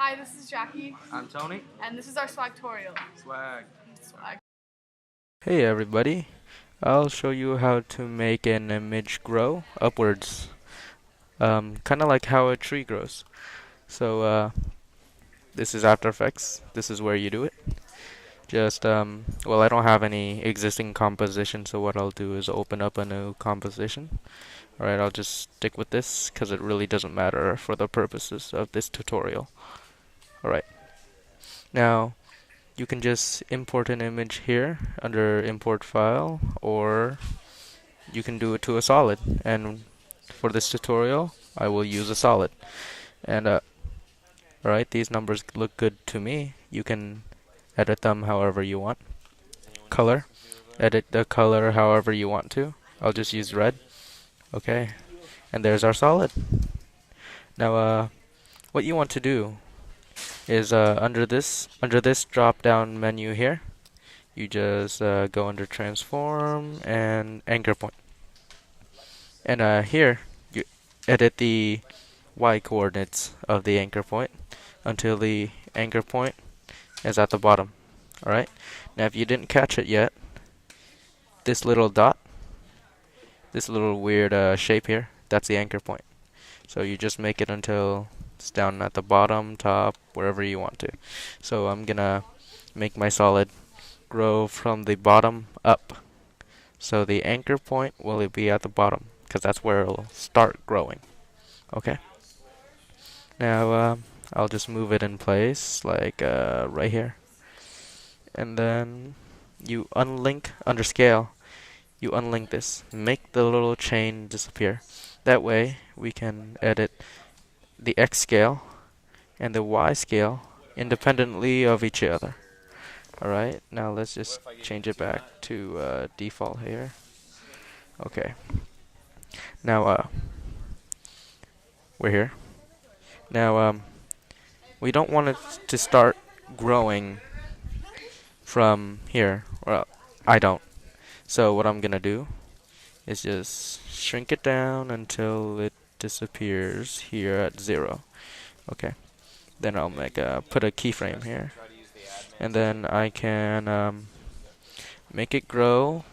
Hi, this is Jackie. I'm Tony. And this is our Swagtorial. Swag. Swag. Hey everybody, I'll show you how to make an image grow upwards, kind of like how a tree grows. So this is After Effects. This is where you do it. Well, I don't have any existing composition, so what I'll do is open up a new composition. Alright, I'll just stick with this because it really doesn't matter for the purposes of this tutorial. Alright, now you can just import an image here under import file, or you can do it to a solid. And for this tutorial, I will use a solid. And alright, these numbers look good to me. You can edit them however you want. Color, edit the color however you want to. I'll just use red. Okay, and there's our solid. Now, what you want to do is under this drop down menu here, you just go under transform and anchor point. And here you edit the y coordinates of the anchor point until the anchor point is at the bottom. Alright, now if you didn't catch it yet, this little dot, this little weird shape here, that's the anchor point. So you just make it until it's down at the bottom, top, wherever you want to. So I'm gonna make my solid grow from the bottom up. So the anchor point will be at the bottom, because that's where it'll start growing. Okay. Now I'll just move it in place, like right here. And then you unlink under scale. You unlink this. Make the little chain disappear. That way we can edit the X scale and the Y scale independently of each other. Alright, now let's just change it back to default here. Okay. Now we're here. Now we don't want it to start growing from here. Well, I don't. So what I'm gonna do is just shrink it down until it disappears here at 0. Okay. Then I'll put a keyframe here, and then I can make it grow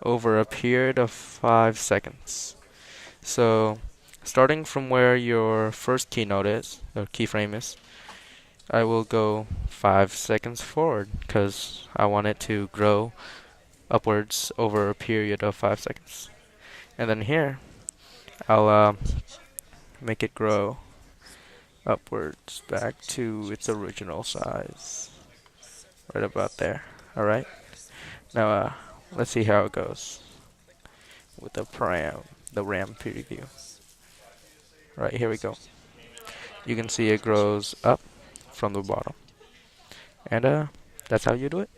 over a period of 5 seconds. So starting from where your first keynote is, or keyframe is, I will go 5 seconds forward because I want it to grow upwards over a period of 5 seconds. And then here, I'll make it grow upwards back to its original size. Right about there. Alright? Now, let's see how it goes with the RAM preview. Right, here we go. You can see it grows up from the bottom. And that's how you do it.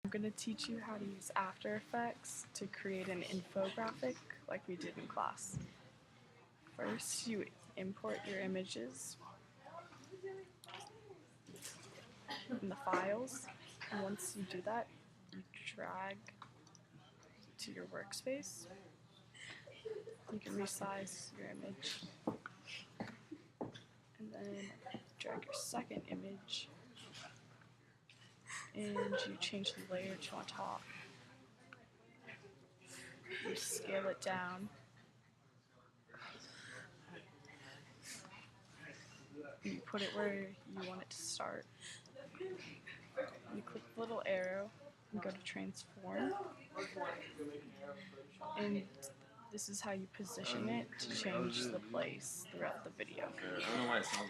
I'm going to teach you how to use After Effects to create an infographic like we did in class. First, you import your images in the files, and once you do that, you drag to your workspace. You can resize your image, and then drag your second image, and you change the layer to on top. You scale it down. You put it where you want it to start. You click the little arrow and go to transform. And this is how you position it to change the place throughout the video.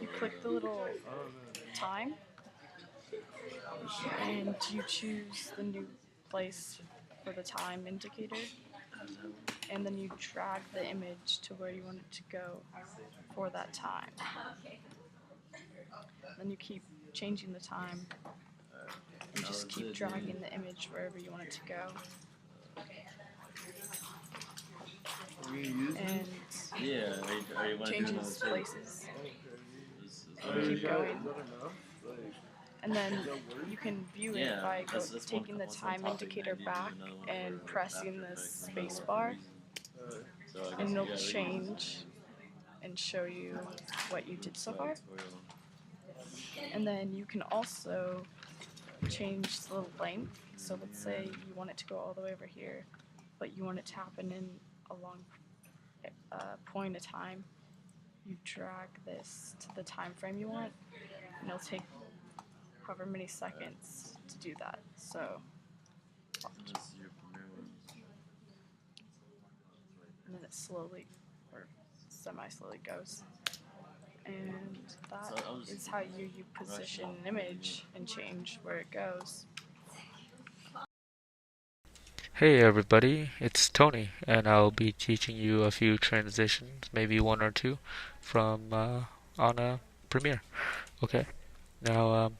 You click the little time and you choose the new place for the time indicator, and then you drag the image to where you want it to go for that time. Then you keep changing the time and just keep dragging the image wherever you want it to go. And changes places. Keep going. And then you can view it by taking the time indicator back and pressing the space bar, and it'll change and show you what you did so far. And then you can also change the length. So let's say you want it to go all the way over here, but you want it to happen in a long point of time. You drag this to the time frame you want, and it'll take however many seconds to do that. So, watch. And then it slowly, or semi-slowly goes. And that is how you position an image and change where it goes. Hey everybody, it's Tony, and I'll be teaching you a few transitions, maybe one or two, from on Premiere. Okay, now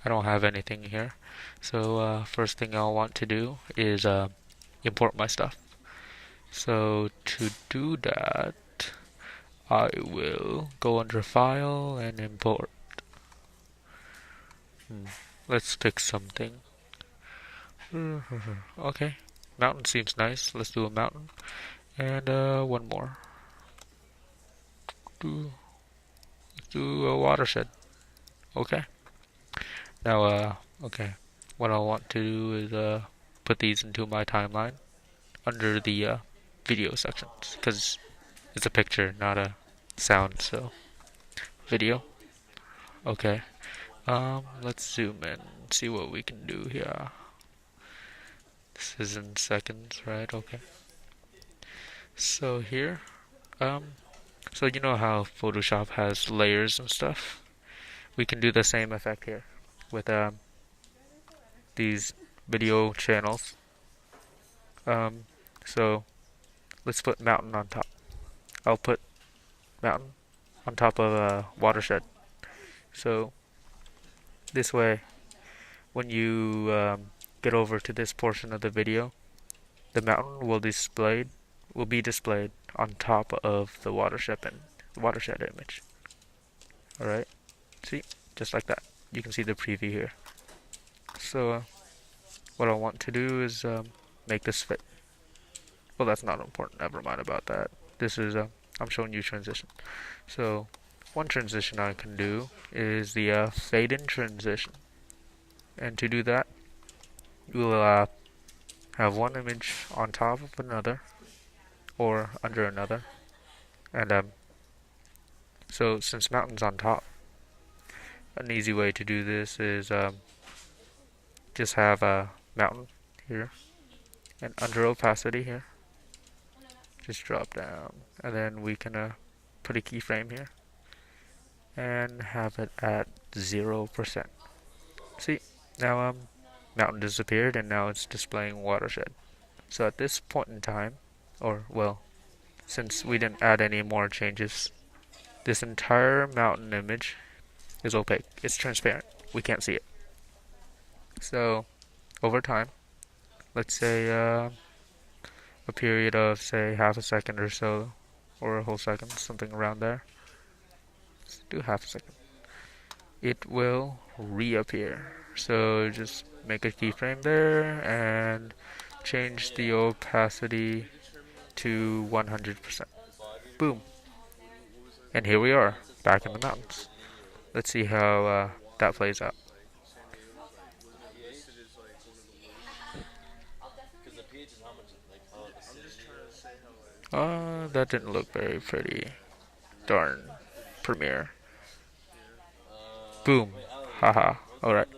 I don't have anything here, so first thing I'll want to do is import my stuff. So to do that, I will go under File and Import. Let's pick something. Okay, mountain seems nice. Let's do a mountain. And one more. Let's do a watershed. Okay. Now, okay. What I want to do is put these into my timeline under the video sections, because it's a picture, not a sound. So, video. Okay. Let's zoom in, see what we can do here. This is in seconds, right? Okay. So here, so you know how Photoshop has layers and stuff? We can do the same effect here with these video channels. So let's put mountain on top. I'll put mountain on top of a watershed. So this way, when you get over to this portion of the video, the mountain will be displayed on top of the watershed image. All right, see, just like that. You can see the preview here. So what I want to do is make this fit. Well, that's not important. Never mind about that. This is I'm showing you transition. So one transition I can do is the fade in transition. And to do that, we'll have one image on top of another or under another. And so since mountain's on top, an easy way to do this is just have a mountain here and under opacity here. Just drop down, and then we can put a keyframe here and have it at 0%. See, now mountain disappeared and now it's displaying watershed. So at this point in time, or well, since we didn't add any more changes, this entire mountain image is opaque. It's transparent. We can't see it. So over time, let's say a period of say half a second or so, or a whole second, something around there. Let's do half a second. It will reappear. So just make a keyframe there and change the opacity to 100%. Boom. And here we are, back in the mountains. Let's see how that plays out. That didn't look very pretty. Darn. Premiere. Boom. Haha. Alright.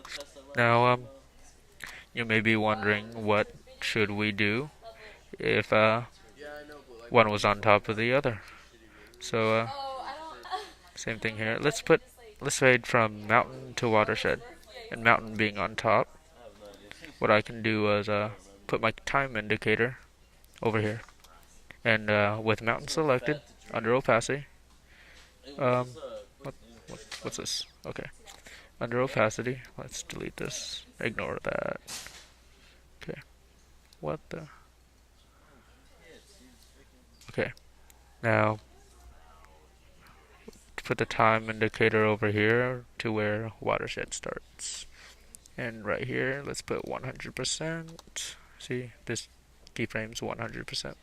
Now, you may be wondering what should we do if one was on top of the other. So, same thing here. Let's fade from mountain to watershed, and mountain being on top. What I can do is put my time indicator over here, and with mountain selected under opacity. Um, what's this? Okay, under opacity. Let's delete this. Ignore that. Okay. What the? Okay. Now put the time indicator over here to where watershed starts. And right here, let's put 100%. See, this keyframe's 100%.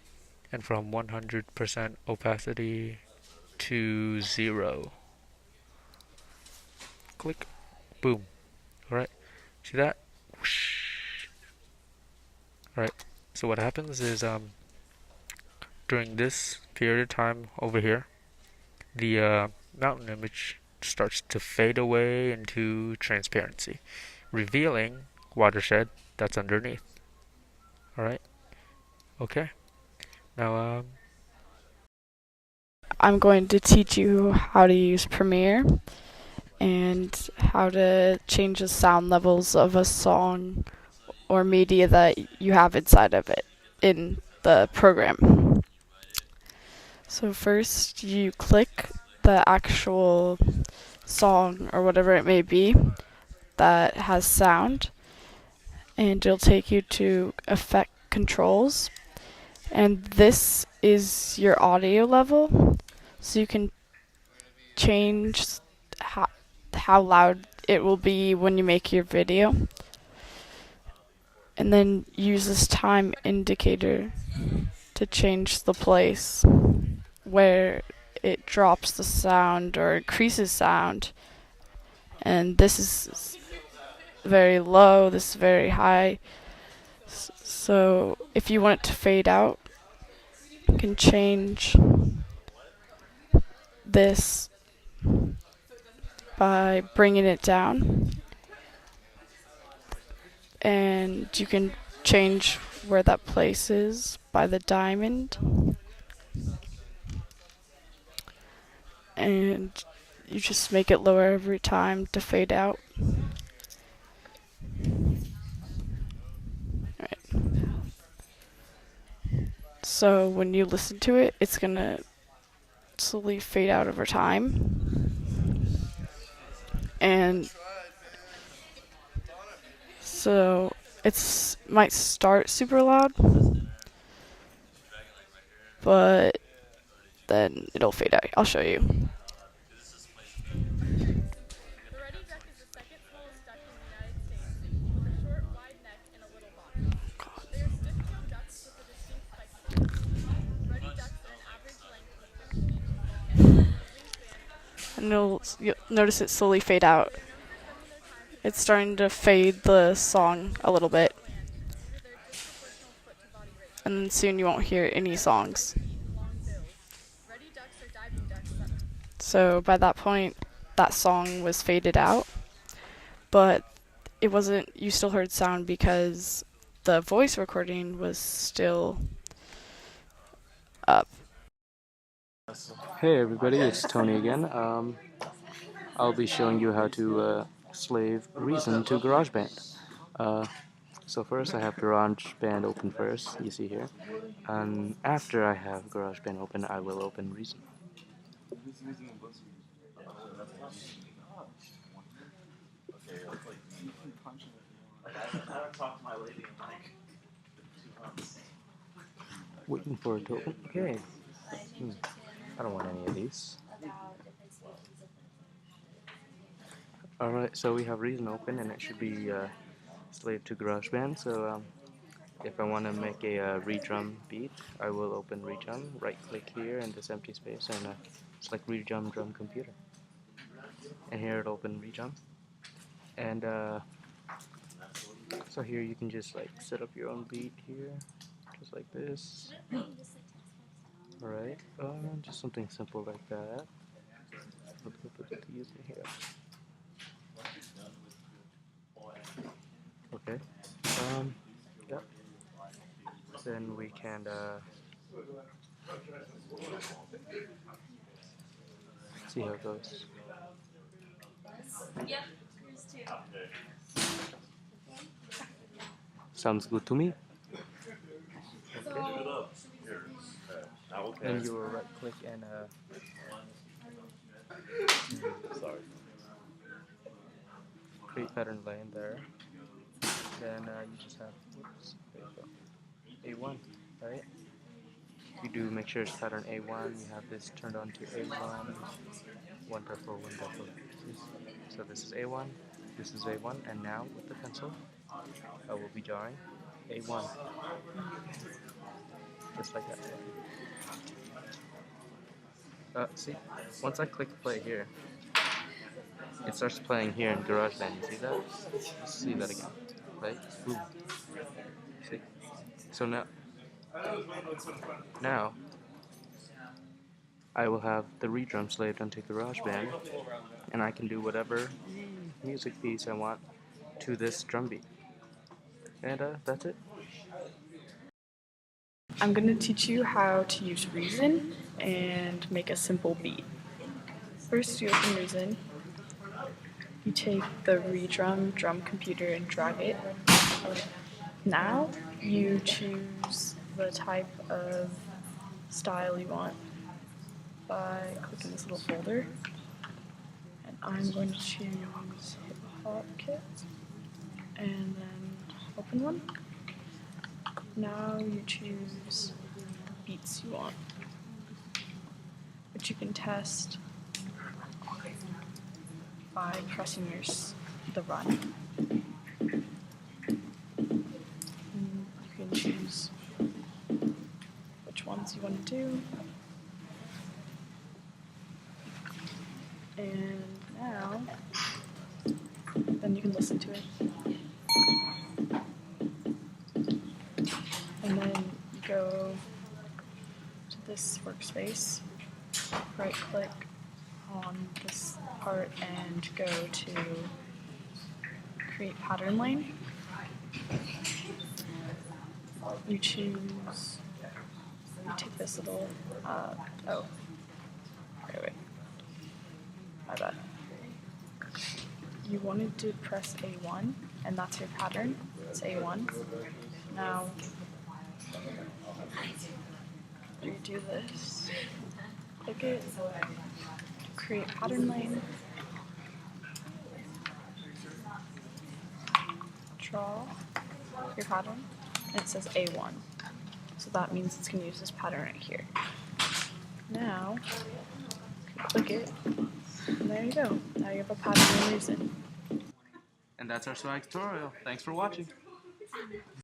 And from 100% opacity to 0. Click. Boom. Alright. See that? Whoosh. Alright. So what happens is during this period of time over here, the mountain image starts to fade away into transparency, revealing watershed that's underneath. Alright? Okay. Now I'm going to teach you how to use Premiere and how to change the sound levels of a song or media that you have inside of it in the program. So first you click the actual song or whatever it may be that has sound, and it'll take you to effect controls, and this is your audio level, so you can change how loud it will be when you make your video, and then use this time indicator to change the place where it drops the sound or increases sound. And this is very low, this is very high. So if you want it to fade out, you can change this by bringing it down, and you can change where that place is by the diamond, and you just make it lower every time to fade out. Right. So when you listen to it, it's gonna slowly fade out over time, and so it's might start super loud, but then it'll fade out. I'll show you. And you'll notice it slowly fade out. It's starting to fade the song a little bit. And then soon you won't hear any songs. So by that point, that song was faded out. But it wasn't, you still heard sound because the voice recording was still up. Hey everybody, it's Tony again. I'll be showing you how to slave Reason to GarageBand. So first I have GarageBand open first, you see here. And after I have GarageBand open, I will open Reason. Waiting for it to open. Okay. I don't want any of these. Alright, so we have Reason open and it should be slave to GarageBand. So if I want to make a redrum beat, I will open redrum, right click here in this empty space and select redrum drum computer. And here it'll open redrum. And so here you can just like set up your own beat here, just like this. Alright, just something simple like that. Put the user here. Okay. Yep. Then we can see how it goes. Sounds good to me. Okay. And you will right click and create pattern lane there. Then you just have, whoops, there you go, A1, right? You do make sure it's pattern A1, you have this turned on to A1, one purple, one purple. So this is A1, this is A1, and now with the pencil, I will be drawing A1, just like that. See, once I click play here, it starts playing here in GarageBand. You see that? Let's see that again. Play. Boom. See? So now I will have the redrum slaved onto GarageBand, and I can do whatever music piece I want to this drum beat. And that's it. I'm going to teach you how to use Reason and make a simple beat. First, you open Reason. You take the redrum drum computer and drag it. Now, you choose the type of style you want by clicking this little folder. And I'm going to choose hip hop kit and then open one. Now you choose the beats you want, which you can test by pressing the run. And you can choose which ones you want to do. And now, then you can listen to it. And then you go to this workspace, right click on this part and go to create pattern lane. You take this little, wait, my bad. You wanted to press A1, and that's your pattern, it's A1. Now, you do this, click it, create pattern lane, draw your pattern, and it says A1. So that means it's going to use this pattern right here. Now, click it, and there you go. Now you have a pattern in Reason. And that's our Swagtorial. Thanks for watching.